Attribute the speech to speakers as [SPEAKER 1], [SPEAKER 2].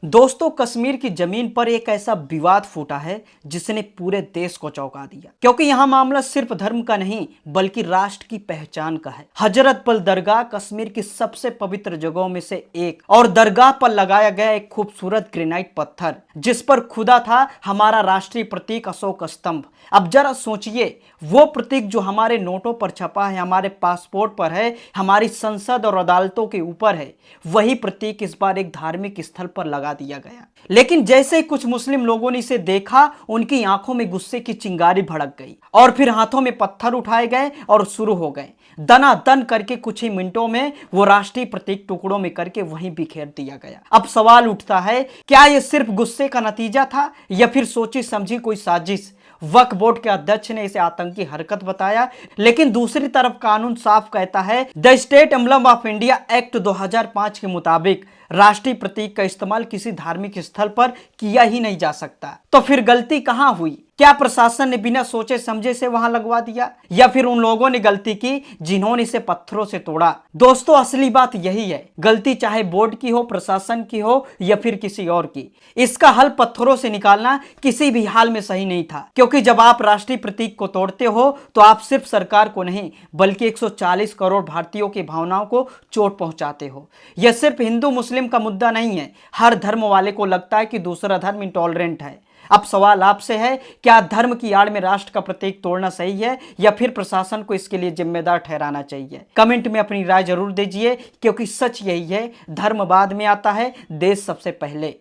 [SPEAKER 1] दोस्तों, कश्मीर की जमीन पर एक ऐसा विवाद फूटा है जिसने पूरे देश को चौंका दिया, क्योंकि यहां मामला सिर्फ धर्म का नहीं बल्कि राष्ट्र की पहचान का है। हजरत बल दरगाह कश्मीर की सबसे पवित्र जगहों में से एक, और दरगाह पर लगाया गया एक खूबसूरत ग्रेनाइट पत्थर जिस पर खुदा था हमारा राष्ट्रीय प्रतीक अशोक स्तंभ। अब जरा सोचिए, वो प्रतीक जो हमारे नोटों पर छपा है, हमारे पासपोर्ट पर है, हमारी संसद और अदालतों के ऊपर है, वही प्रतीक इस बार एक धार्मिक स्थल पर लगा दिया गया। लेकिन जैसे ही कुछ मुस्लिम लोगों ने इसे देखा, उनकी आंखों में गुस्से की चिंगारी भड़क गई और फिर हाथों में पत्थर उठाए गए और शुरू हो गए। दनादन करके कुछ ही मिनटों में वो राष्ट्रीय प्रतीक टुकड़ों में करके वहीं बिखेर दिया गया। अब सवाल उठता है, क्या यह सिर्फ गुस्से का नतीजा था या फिर सोची समझी कोई साजिश? वक्फ बोर्ड के अध्यक्ष ने इसे आतंकी हरकत बताया, लेकिन दूसरी तरफ कानून साफ कहता है, the state emblem of India act 2005 के मुताबिक राष्ट्रीय प्रतीक का इस्तेमाल किसी धार्मिक स्थल पर किया ही नहीं जा सकता। तो फिर गलती कहां हुई? क्या प्रशासन ने बिना सोचे समझे से वहां लगवा दिया, या फिर उन लोगों ने गलती की जिन्होंने इसे पत्थरों से तोड़ा? दोस्तों, असली बात यही है, गलती चाहे बोर्ड की हो, प्रशासन की हो या फिर किसी और की, इसका हल पत्थरों से निकालना किसी भी हाल में सही नहीं था। क्योंकि जब आप राष्ट्रीय प्रतीक को तोड़ते हो तो आप सिर्फ सरकार को नहीं बल्कि 140 करोड़ भारतीयों की भावनाओं को चोट पहुंचाते हो। यह सिर्फ हिंदू मुस्लिम का मुद्दा नहीं है, हर धर्म वाले को लगता है कि दूसरा धर्म इंटॉलरेंट है। अब सवाल आपसे है, क्या धर्म की आड़ में राष्ट्र का प्रतीक तोड़ना सही है या फिर प्रशासन को इसके लिए जिम्मेदार ठहराना चाहिए? कमेंट में अपनी राय जरूर दीजिए, क्योंकि सच यही है, धर्म बाद में आता है, देश सबसे पहले।